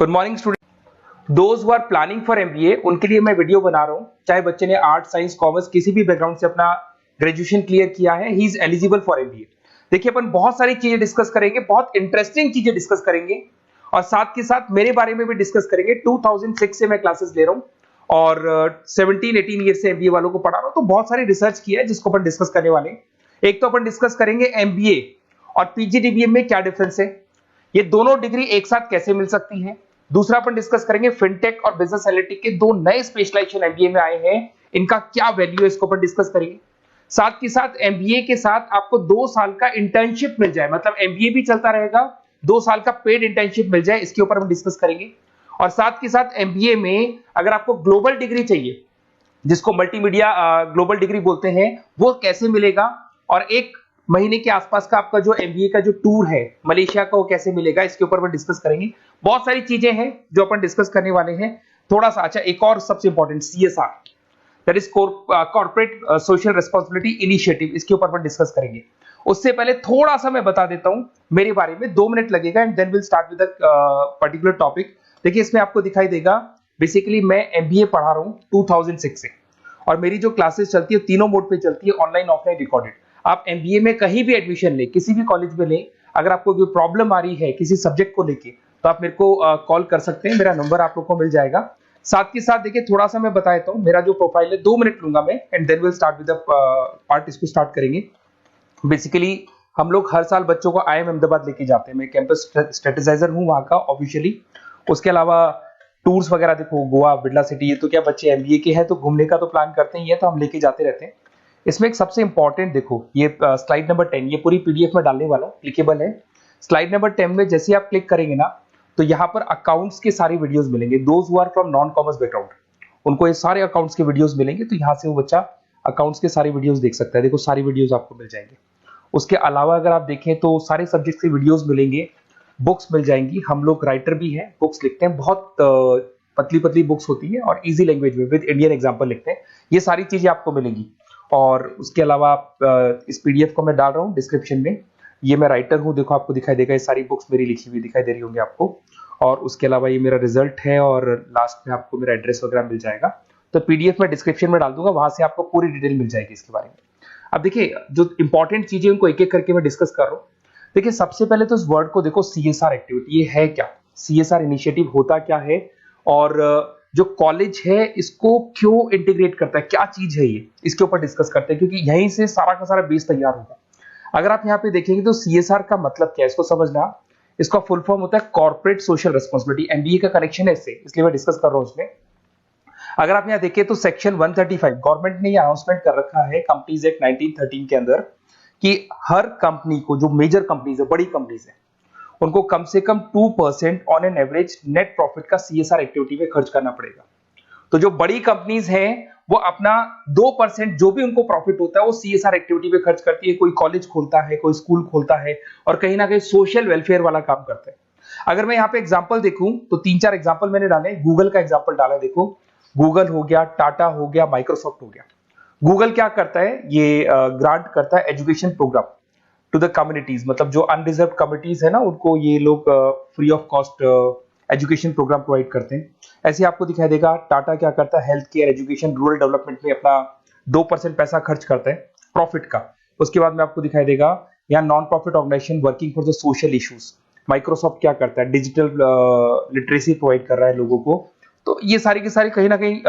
Good morning student. Those who are planning for MBA उनके लिए मैं वीडियो बना रहा हूं। चाहे बच्चे ने आर्ट, साइंस, कॉमर्स किसी भी बैकग्राउंड से अपना ग्रेजुएशन क्लियर किया है, he is eligible for MBA. देखिए अपन बहुत सारी चीजें डिस्कस करेंगे, बहुत इंटरेस्टिंग चीजें डिस्कस करेंगे और साथ के साथ मेरे बारे में भी डिस्कस करेंगे। 2006 से मैं क्लासेस ले रहा हूं और 17-18 ईयर से एमबीए वालों को पढ़ा रहा हूं, तो बहुत सारी रिसर्च की है जिसको अपन डिस्कस करने वाले हैं। एक तो अपन डिस्कस करेंगे एमबीए और पीजीडीबीएम में क्या डिफरेंस है, ये दोनों डिग्री एक साथ कैसे मिल सकती है। दूसरा अपन डिस्कस करेंगे फिनटेक और बिजनेस एनालिटिक के दो नए स्पेशलाइजेशन एमबीए में आए हैं, इनका क्या वैल्यू है, इसको अपन डिस्कस करेंगे। साथ के साथ एमबीए के साथ आपको 2 साल का इंटर्नशिप मिल जाए, मतलब एमबीए भी चलता रहेगा, 2 साल का पेड इंटर्नशिप मिल जाए, इसके ऊपर हम डिस्कस करेंगे। और साथ के साथ एमबीए में अगर आपको ग्लोबल डिग्री चाहिए, जिसको मल्टीमीडिया ग्लोबल डिग्री बोलते हैं, वो कैसे मिलेगा, और 1 महीने के आसपास का आपका जो एमबीए का जो टूर है मलेशिया का, वो कैसे मिलेगा, इसके ऊपर अपन डिस्कस करेंगे। बहुत सारी चीजें हैं जो अपन डिस्कस करने वाले हैं। थोड़ा सा अच्छा, एक और सबसे important CSR, that is corporate social responsibility initiative, इसके ऊपर अपन डिस्कस करेंगे। उससे पहले थोड़ा सा मैं बता देता हूं मेरे बारे में, 2 मिनट लगेगा and then will start with particular topic. देखिए इसमें आपको दिखाई देगा, बेसिकली मैं एमबीए पढ़ा रहा हूं 2006 से, और मेरी जो क्लासेस चलती है तीनों मोड पे चलती है, ऑनलाइन, ऑफलाइन, रिकॉर्डेड। आप एमबीए में कहीं भी एडमिशन ले, किसी भी कॉलेज में ले, अगर आपको कोई प्रॉब्लम आ रही है किसी सब्जेक्ट को लेके, तो आप मेरे को कॉल कर सकते हैं, मेरा नंबर आप लोग को मिल जाएगा। साथ के साथ देखिए थोड़ा सा मैं बता देता हूं, मेरा जो प्रोफाइल है 2 मिनट लूंगा मैं and then will start with the part, इसको स्टार्ट करेंगे। बेसिकली हम लोग हर साल बच्चों को आईएम अहमदाबाद लेके जाते हैं, मैं कैंपस स्ट्रेटेजाइजर हूं वहां का ऑफिशियली। उसके अलावा टूर्स वगैरह, देखो गोवा, बिरला सिटी, ये तो क्या बच्चे एमबीए के हैं तो घूमने का तो प्लान करते ही है, तो हम लेके जाते रहते हैं। इसमें एक सबसे इंपॉर्टेंट देखो, ये स्लाइड नंबर 10, ये पूरी पीडीएफ में डालने वाला हूं, क्लिकेबल है। स्लाइड नंबर 10 में जैसे आप क्लिक करेंगे ना, तो यहाँ पर अकाउंट्स के सारी वीडियोस मिलेंगे। Those who are from non commerce background, उनको ये सारे अकाउंट्स के वीडियोस मिलेंगे, तो यहाँ से वो बच्चा अकाउंट्स के सारी वीडियोस देख सकता है। देखो सारी वीडियोस आपको मिल जाएंगे। उसके अलावा अगर आप देखें तो सारे सब्जेक्ट के वीडियोस मिलेंगे, बुक्स मिल जाएंगी। हम लोग राइटर भी हैं, बुक्स लिखते हैं, बहुत पतली पतली बुक्स होती है और इजी लैंग्वेज में विद इंडियन एग्जांपल लिखते हैं। ये सारी चीजें आपको मिलेंगी। और उसके अलावा इस पीडीएफ को मैं डाल रहा हूँ डिस्क्रिप्शन में, ये मैं राइटर हूँ, देखो आपको दिखाई देगा, ये सारी बुक्स मेरी लिखी हुई दिखाई दे रही होंगी आपको। और उसके अलावा ये मेरा रिजल्ट है और लास्ट में आपको मेरा एड्रेस वगैरह मिल जाएगा। तो पीडीएफ में डिस्क्रिप्शन में डाल दूंगा, वहां से आपको पूरी डिटेल मिल जाएगी इसके बारे में। अब देखिए जो इंपॉर्टेंट चीजें उनको एक एक करके मैं डिस्कस कर रहा हूँ। देखिए सबसे पहले तो इस वर्ड को देखो, सीएसआर एक्टिविटी, ये है क्या, सीएसआर इनिशिएटिव होता क्या है, और जो कॉलेज है इसको क्यों इंटीग्रेट करता है, क्या चीज है ये, इसके ऊपर डिस्कस करते हैं, क्योंकि यहीं से सारा का सारा बेस तैयार होगा। अगर आप यहाँ पे देखेंगे तो सीएसआर का मतलब क्या है, इसको समझना। इसका फुल फॉर्म होता है कॉर्पोरेट सोशल रिस्पांसिबिलिटी। एमबीए का कनेक्शन है इससे, इसलिए मैं डिस्कस कर रहा हूँ उसमें। अगर आप यहाँ देखिए तो सेक्शन 135 गवर्नमेंट ने अनाउंसमेंट कर रखा है कंपनीज एक्ट 1913 के अंदर, कि हर कंपनी को, जो मेजर कंपनीज है, बड़ी कंपनीज है, उनको कम से कम 2% on an average net profit का सीएसआर एक्टिविटी पे खर्च करना पड़ेगा। तो जो बड़ी कंपनीज हैं वो अपना 2% जो भी उनको प्रॉफिट होता है वो सीएसआर एक्टिविटी पे खर्च करती है। कोई कॉलेज खोलता है, कोई स्कूल खोलता है, और कहीं ना कहीं सोशल वेलफेयर वाला काम करता है। अगर मैं यहाँ पे एग्जांपल देखूं तो 3-4 एग्जांपल मैंने डाले। गूगल का एग्जांपल डाला, देखो गूगल हो गया, टाटा हो गया, माइक्रोसॉफ्ट हो गया। गूगल क्या करता है, ये ग्रांट करता है education programme to the communities, मतलब जो अनरिजर्व कम्युनिटीज है ना, उनको ये लोग free of cost education programme provide करते हैं। ऐसे आपको दिखाई देगा टाटा क्या करता है, health care, education, rural development में अपना 2% पैसा खर्च करता है प्रॉफिट का। उसके बाद में आपको दिखाई देगा यहाँ non profit organisation working for the social issues. Microsoft क्या करता है, डिजिटल लिटरेसी प्रोवाइड कर रहा है लोगों को। तो ये सारी की सारी कहीं ना कहीं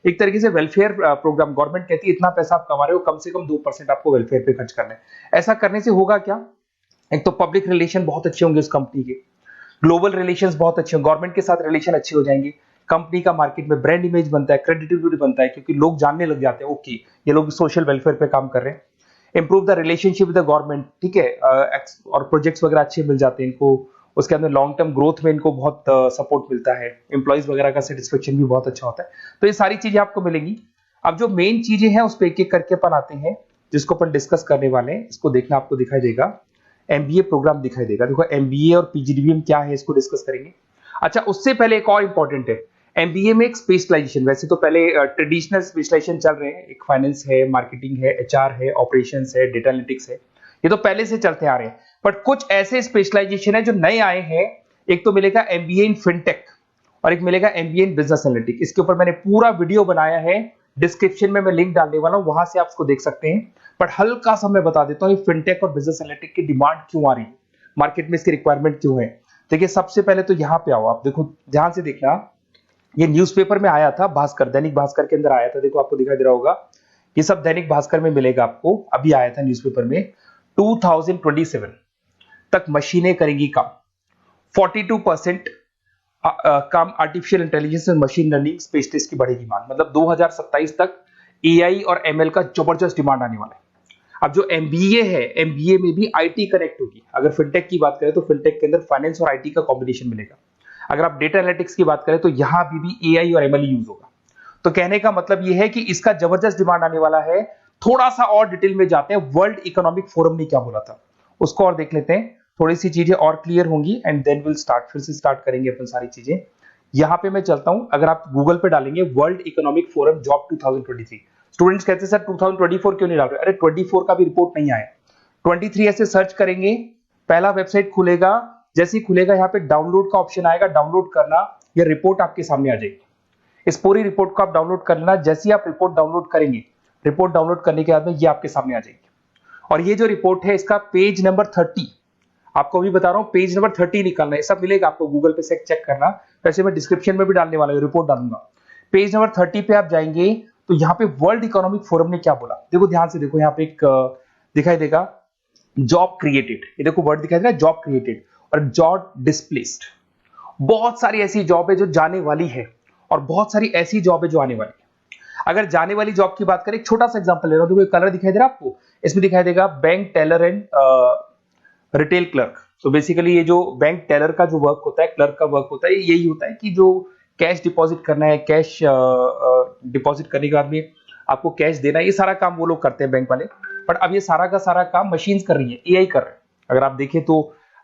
एक तरीके से वेलफेयर प्रोग्राम। गवर्नमेंट कहती है इतना पैसा आप कमा रहे हो, कम से कम 2% आपको वेलफेयर पे खर्च करना है। ऐसा करने से होगा क्या, एक तो पब्लिक रिलेशन बहुत अच्छे होंगे उस कंपनी के, ग्लोबल रिलेशंस बहुत अच्छे होंगे, गवर्नमेंट के साथ रिलेशन अच्छे हो जाएंगे, कंपनी का मार्केट में ब्रांड इमेज बनता है, क्रेडिबिलिटी बनता है, क्योंकि लोग जानने लग जाते हैं ओके ये लोग सोशल वेलफेयर पे काम कर रहे हैं। Improve the relationship with the government, ठीक है, और प्रोजेक्ट्स वगैरह अच्छे मिल जाते हैं इनको। उसके अंदर लॉन्ग टर्म ग्रोथ में इनको बहुत सपोर्ट मिलता है, एम्प्लॉइज वगैरह का सेटिस्फेक्शन भी बहुत अच्छा होता है। तो ये सारी चीजें आपको मिलेंगी। अब जो मेन चीजें हैं उस पर एक एक करके अपन आते हैं, जिसको अपन डिस्कस करने वाले हैं। इसको देखना, आपको दिखाई देगा एमबीए प्रोग्राम दिखाई देगा। देखो एमबीए और पीजीडीबीएम क्या है, इसको डिस्कस करेंगे। अच्छा, उससे पहले एक और इंपॉर्टेंट है, एमबीए में एक स्पेशलाइजेशन, वैसे तो पहले ट्रेडिशनल स्पेशलाइजेशन चल रहे हैं, एक फाइनेंस है, मार्केटिंग है, एचआर है, ऑपरेशंस है, डेटा एनालिटिक्स है, ये तो पहले से चलते आ रहे हैं। बट कुछ ऐसे स्पेशलाइजेशन है जो नए आए हैं, एक तो मिलेगा एमबीए इन फिनटेक और एक मिलेगा एमबीए इन बिजनेस एनालिटिक्स। इसके ऊपर मैंने पूरा वीडियो बनाया है, डिस्क्रिप्शन में मैं लिंक डालने वाला हूं, वहां से आप उसको देख सकते हैं। बट हल्का सा मैं बता देता हूं फिनटेक और बिजनेस एनालिटिक्स की डिमांड क्यों आ रही है, मार्केट में इसकी रिक्वायरमेंट क्यों है। देखिए सबसे पहले तो यहाँ पे आओ, आप देखो ध्यान से देखना, ये न्यूज़पेपर में आया था, भास्कर, दैनिक भास्कर के अंदर आया था। देखो आपको दिखाई दे रहा होगा, ये सब दैनिक भास्कर में मिलेगा आपको, अभी आया था न्यूज़पेपर में। 2027 तक मशीनें करेंगी काम, 42% काम आर्टिफिशियल इंटेलिजेंस और मशीन लर्निंग स्पेशलिस्ट की बढ़ेगी मांग। मतलब 2027 तक एआई और एमएल का जबरदस्त डिमांड आने वाला है। अब जो एमबीए है, एमबीए में भी आईटी कनेक्ट होगी। अगर फिनटेक की बात करें तो फिनटेक के अंदर फाइनेंस और आईटी का कॉम्बिनेशन मिलेगा। अगर आप डेटा एनालिटिक्स की बात करें तो यहां भी एआई और एमएल यूज होगा। तो कहने का मतलब यह है कि इसका जबरदस्त डिमांड आने वाला है। थोड़ा सा और डिटेल में जाते हैं, वर्ल्ड इकोनॉमिक फोरम ने क्या बोला था उसको और देख लेते हैं, थोड़ी सी चीजें और क्लियर होंगी एंड देन विल स्टार्ट, फिर से स्टार्ट करेंगे अपन सारी चीजें। यहां पे मैं चलता हूं, अगर आप गूगल पे डालेंगे world economic forum job 2023, students कहते हैं सर 2024 क्यों नहीं डाल रहे? अरे 24 का भी रिपोर्ट नहीं आया, 23 ऐसे सर्च करेंगे, पहला वेबसाइट खुलेगा, जैसे ही खुलेगा यहाँ पे डाउनलोड का ऑप्शन आएगा, डाउनलोड करना, ये रिपोर्ट आपके सामने आ जाएगी। इस पूरी रिपोर्ट को आप डाउनलोड कर लेना। जैसे ही आप रिपोर्ट डाउनलोड करेंगे, रिपोर्ट डाउनलोड करने के बाद में ये आपके सामने आ जाएगी। और ये जो रिपोर्ट है इसका पेज नंबर 30, आपको भी बता रहा हूं पेज नंबर 30 निकालना है, सब मिलेगा आपको गूगल पे से चेक करना। वैसे मैं डिस्क्रिप्शन में भी डालने वाला हूं, रिपोर्ट डालूंगा। पेज नंबर 30 पे आप जाएंगे तो यहाँ पे वर्ल्ड इकोनॉमिक फोरम ने क्या बोला, देखो ध्यान से देखो, यहाँ पे एक दिखाई देगा जॉब क्रिएटेड, ये देखो वर्ड दिखाई दे रहा है जॉब क्रिएटेड और जॉब डिस्प्लेस्ड। बहुत सारी ऐसी जॉब है जो जाने वाली है और बहुत सारी ऐसी जॉब है जो आने वाली है। अगर जाने वाली जॉब की बात करें, एक छोटा सा एग्जांपल ले रहा हूं, देखो कलर दिखाई दे रहा है आपको, इसमें दिखाई देगा bank teller and retail clerk. So basically ये जो बैंक टेलर का जो वर्क होता है, क्लर्क का वर्क होता है, यही होता है कि जो कैश डिपॉजिट करना है, कैश डिपॉजिट करने के बाद में आपको कैश देना है, ये सारा काम वो लोग करते हैं बैंक वाले। बट अब ये सारा का सारा काम मशीन्स कर रही है, एआई कर रहे हैं। अगर आप देखें तो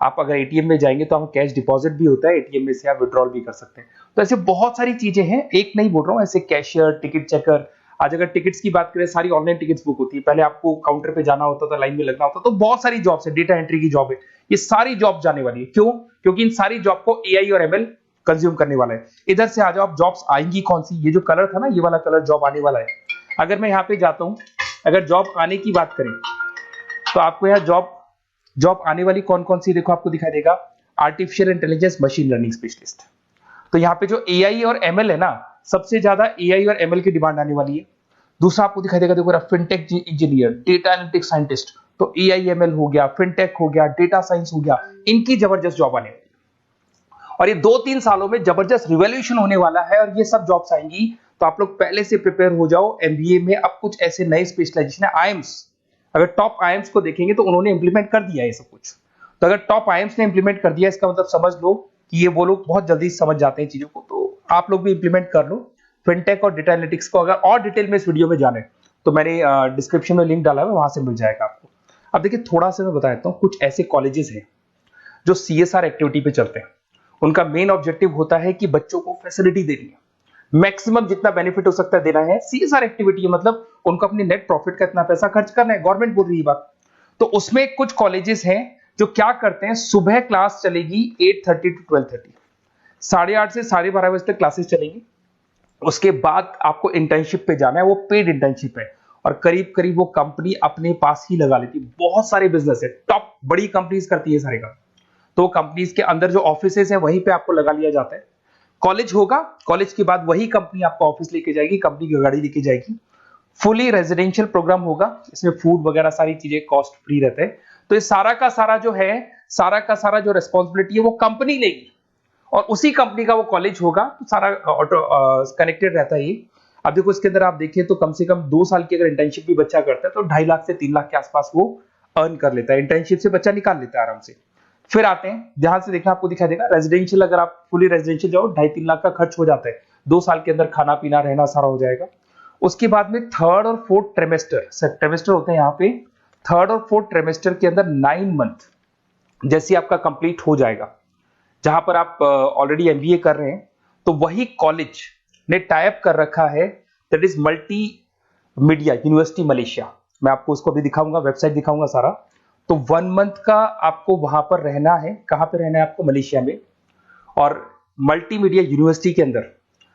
आप अगर एटीएम में जाएंगे तो हम कैश डिपॉजिट भी होता है, एटीएम में से आप विड्रॉल भी कर सकते हैं। तो ऐसे बहुत सारी चीजें हैं, एक नहीं बोल रहा हूँ, ऐसे कैशियर, टिकट चेकर। आज अगर टिकट्स की बात करें, सारी ऑनलाइन टिकट्स बुक होती है, पहले आपको काउंटर पे जाना होता था, लाइन में लगना होता, तो बहुत सारी जॉब्स है, डेटा एंट्री की जॉब है, ये सारी जॉब जाने वाली है। क्यों? क्योंकि इन सारी जॉब को एआई और एमएल कंज्यूम करने वाला है। इधर से आ जाओ, आप जॉब्स आएंगी कौन सी, ये जो कलर था ना, ये वाला कलर जॉब आने वाला है। अगर मैं यहाँ पे जाता हूँ, अगर जॉब आने की बात करें तो आपको यहाँ जॉब आने वाली कौन कौन सी, देखो आपको दिखाई देगा artificial intelligence machine learning specialist. तो यहाँ पे जो एआई और एमएल है ना, सबसे ज्यादा एआई और एमएल की डिमांड आने वाली है। दूसरा आपको दिखाई देगा, देखो fintech engineer, data analytics scientist, तो एआई एमएल हो गया, फिनटेक हो गया, डेटा साइंस हो गया, इनकी जबरदस्त जॉब आने वाली है। और ये 2-3 सालों में जबरदस्त रिवॉल्यूशन होने वाला है और ये सब जॉब्स आएंगी। तो आप लोग पहले से प्रिपेयर हो जाओ। एमबीए में अब कुछ ऐसे नए स्पेशलाइजेशन है, आईएम्स, अगर टॉप आईएम्स को देखेंगे तो उन्होंने इंप्लीमेंट कर दिया है ये सब कुछ। तो अगर टॉप आईएम्स ने इंप्लीमेंट कर दिया, इसका मतलब समझ लो कि ये वो लोग बहुत जल्दी समझ जाते हैं चीजों को, तो आप लोग भी इंप्लीमेंट कर लो फिनटेक और डेटा एनालिटिक्स को। अगर और डिटेल में इस वीडियो में जाने तो मैंने डिस्क्रिप्शन में लिंक डाला है, वहां से मिल जाएगा आपको। अब देखिए थोड़ा सा मैं बता देता हूँ, कुछ ऐसे कॉलेजेस हैं जो सीएसआर एक्टिविटी पे चलते हैं। उनका मेन ऑब्जेक्टिव होता है कि बच्चों को फैसिलिटी देनी है, मैक्सिमम जितना बेनिफिट हो सकता है देना है। सीएसआर एक्टिविटी मतलब उनको अपनी नेट प्रॉफिट का इतना पैसा खर्च करना है, गवर्नमेंट बोल रही है बात। तो उसमें कुछ कॉलेजेस हैं जो क्या करते हैं, सुबह क्लास चलेगी 8:30 to 12:30, 8:30 से 12:30 बजे तक क्लासेस चलेंगी। उसके बाद आपको इंटर्नशिप पे जाना है, वो पेड इंटर्नशिप है और करीब करीब वो कंपनी अपने पास ही लगा लेती है। बहुत सारे बिजनेस है, टॉप बड़ी कंपनीज करती है सारे काम। तो कंपनीज के अंदर जो ऑफिसेस है वहीं पे आपको लगा लिया जाता है। कॉलेज होगा, कॉलेज के बाद वही कंपनी आपको ऑफिस लेके जाएगी, कंपनी की गाड़ी लेके जाएगी। फुली रेजिडेंशियल प्रोग्राम होगा, इसमें फूड वगैरह सारी चीजें कॉस्ट फ्री रहते हैं। तो ये सारा का सारा जो है, सारा का सारा जो रिस्पॉन्सिबिलिटी है वो कंपनी लेगी और उसी कंपनी का वो कॉलेज होगा। तो सारा ऑटो कनेक्टेड रहता है ये। अब देखो इसके अंदर आप देखें तो कम से कम 2 साल की अगर इंटर्नशिप भी बच्चा करता है तो 2.5 लाख से 3 लाख के आसपास वो अर्न कर लेता है, इंटर्नशिप से बच्चा निकाल लेता है आराम से। फिर आते हैं, ध्यान से देखना, आपको दिखाई देगा रेजिडेंशियल, अगर आप फुली रेजिडेंशियल जाओ 2.5-3 लाख का खर्च हो जाता है। 2 साल के अंदर खाना पीना रहना सारा हो जाएगा। उसके बाद में थर्ड और फोर्थ ट्रेमेस्टर होते हैं यहाँ पे। थर्ड और फोर्थ ट्रेमेस्टर के अंदर 9 मंथ जैसे आपका कंप्लीट हो जाएगा, जहां पर आप ऑलरेडी एमबीए कर रहे हैं, तो वही कॉलेज ने टाइप कर रखा है, that is multi media university Malaysia. मैं आपको उसको भी दिखाऊंगा, वेबसाइट दिखाऊंगा सारा। तो 1 मंथ का आपको वहां पर रहना है। कहां पे रहना है आपको? मलेशिया में। और मल्टीमीडिया यूनिवर्सिटी के अंदर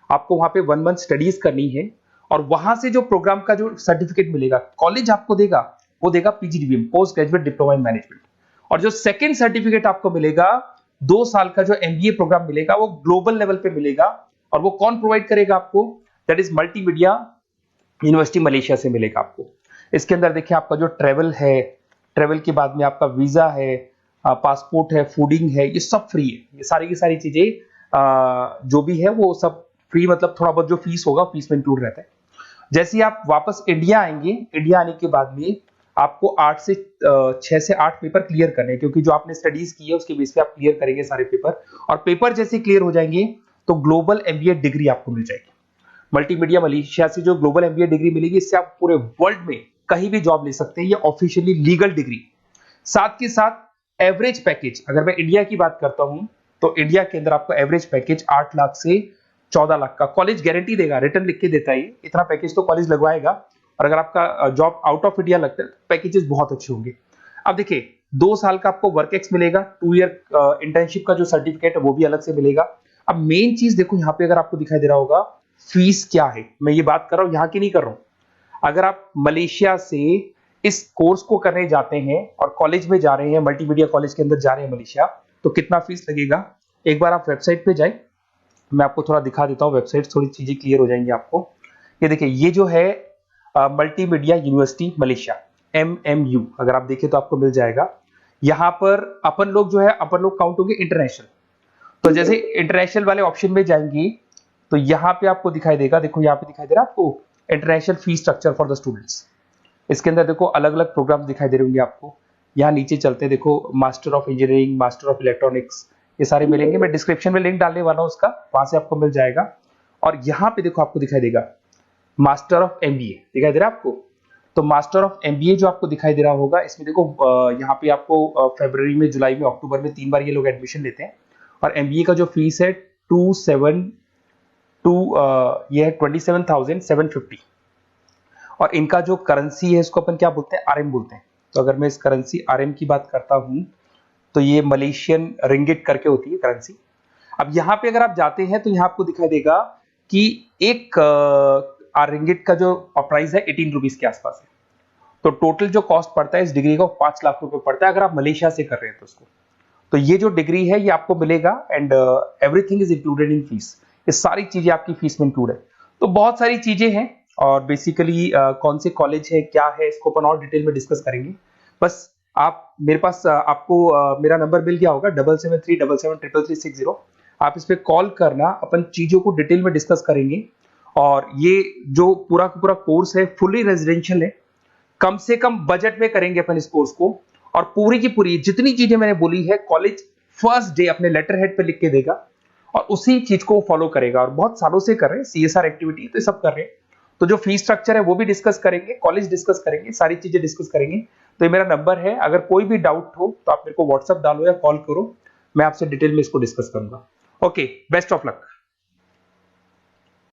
आपको वहां पे 1 मंथ स्टडीज करनी है और वहां से जो प्रोग्राम का जो सर्टिफिकेट मिलेगा कॉलेज आपको देगा, वो देगा PGDBM, post graduate diploma in management. और जो सेकंड सर्टिफिकेट आपको मिलेगा 2 साल का जो एमबीए प्रोग्राम मिलेगा वो ग्लोबल लेवल पे मिलेगा। और वो कौन प्रोवाइड करेगा आपको? That is multimedia university Malaysia से मिलेगा आपको। इसके अंदर देखिए आपका जो ट्रेवल है, ट्रेवल के बाद में आपका वीजा है, पासपोर्ट है, फूडिंग है, ये सब फ्री है। ये सारी की सारी चीजें जो भी है वो सब फ्री, मतलब थोड़ा बहुत जो फीस होगा फीस में इंक्लूड रहता है। जैसे ही आप वापस इंडिया आएंगे, इंडिया आने के बाद में आपको 6 से 8 पेपर क्लियर करने हैं, क्योंकि जो आपने स्टडीज की है उसके बेस पे आप क्लियर करेंगे सारे पेपर। और पेपर जैसे क्लियर हो जाएंगे तो ग्लोबल एमबीए डिग्री आपको मिल जाएगी। मल्टीमीडिया मलेशिया से जो ग्लोबल एमबीए डिग्री मिलेगी, इससे आप पूरे वर्ल्ड में कहीं भी जॉब ले सकते हैं। ये ऑफिशियली लीगल डिग्री। साथ के साथ एवरेज पैकेज, अगर मैं इंडिया की बात करता हूं तो इंडिया के अंदर आपको एवरेज पैकेज 8 लाख से 14 लाख का कॉलेज गारंटी देगा, रिटर्न लिख के देता है। इतना पैकेज तो कॉलेज लगवाएगा। और अगर आपका जॉब आउट ऑफ इंडिया लगता है तो पैकेजेस बहुत अच्छे होंगे। अब देखिए 2 साल का आपको वर्क एक्स मिलेगा, 2 ईयर इंटर्नशिप का जो सर्टिफिकेट है वो भी अलग से मिलेगा। अब मेन चीज देखो यहाँ पे, अगर आपको दिखाई दे रहा होगा फीस क्या है, मैं ये बात कर रहा हूँ यहाँ की नहीं कर रहा हूँ। अगर आप मलेशिया से इस कोर्स को करने जाते हैं और कॉलेज में जा रहे हैं, मल्टीमीडिया कॉलेज के अंदर जा रहे हैं मलेशिया, तो कितना फीस लगेगा? एक बार आप वेबसाइट पे जाए, मैं आपको थोड़ा दिखा देता हूँ, वेबसाइट थोड़ी चीजें क्लियर हो जाएंगी आपको। ये देखिए, ये जो है मल्टीमीडिया यूनिवर्सिटी मलेशिया, MMU, अगर आप देखें तो आपको मिल जाएगा। यहाँ पर अपन लोग जो है, अपन लोग काउंट होंगे इंटरनेशनल। तो जैसे इंटरनेशनल वाले ऑप्शन में जाएंगे तो यहाँ पे आपको दिखाई देगा, देखो यहाँ पे दिखाई दे रहा है आपको international fee structure for the students. इसके अंदर देखो अलग अलग प्रोग्राम्स दिखाई दे रहे होंगे आपको। यहाँ नीचे चलते हैं, देखो master of engineering, master of electronics, ये सारे मिलेंगे। मैं डिस्क्रिप्शन में लिंक डालने वाला हूँ उसका, वहां से आपको मिल जाएगा। और यहाँ पे देखो आपको दिखाई देगा मास्टर ऑफ एमबीए, दिखाई दे रहा है आपको। तो मास्टर ऑफ एमबीए जो आपको दिखाई दे रहा होगा, इसमें देखो यहाँ पे आपको फरवरी में, जुलाई में, अक्टूबर में 3 बार ये लोग एडमिशन लेते हैं। और एमबीए का जो फीस है 27,750। और इनका जो करेंसी है इसको अपन क्या बोलते हैं? आरएम बोलते हैं। तो अगर मैं इस करेंसी आरएम की बात करता हूं तो ये मलेशियन रिंगिट करके होती है करेंसी। अब यहाँ पे अगर आप जाते हैं तो यहाँ आपको दिखाई देगा कि एक रिंगिट का जो प्राइस है 18 रुपीज के आसपास है। तो टोटल जो कॉस्ट पड़ता है इस डिग्री का 5 लाख रुपए पड़ता है, अगर आप मलेशिया से कर रहे हैं तो उसको। तो ये जो डिग्री है ये आपको मिलेगा and everything is included in fees. ये सारी चीजें आपकी फीस में इंक्लूड है। तो बहुत सारी चीजें हैं और बेसिकली कौन से कॉलेज है, क्या है, इसको अपन और डिटेल में डिस्कस करेंगे। बस आप मेरे पास आपको मेरा नंबर मिल गया होगा 7737773360। आप इस पे कॉल करना, अपन चीजों को डिटेल में डिस्कस करेंगे। और ये जो पूरा का पूरा कोर्स है फुली रेजिडेंशियल है, कम से कम बजट में करेंगे अपन इस कोर्स को। और पूरी की पूरी जितनी चीजें मैंने बोली है कॉलेज फर्स्ट डे अपने लेटर हेड पे लिख के देगा और उसी चीज को फॉलो करेगा। और बहुत सालों से कर रहे हैं, CSR एक्टिविटी तो सब कर रहे हैं। तो जो फीस स्ट्रक्चर है वो भी डिस्कस करेंगे, कॉलेज डिस्कस करेंगे, सारी चीजें डिस्कस करेंगे। तो ये मेरा नंबर है, अगर कोई भी डाउट हो तो आप मेरे को व्हाट्सएप डालो या कॉल करो, मैं आपसे डिटेल में इसको डिस्कस करूंगा। Okay, best of luck.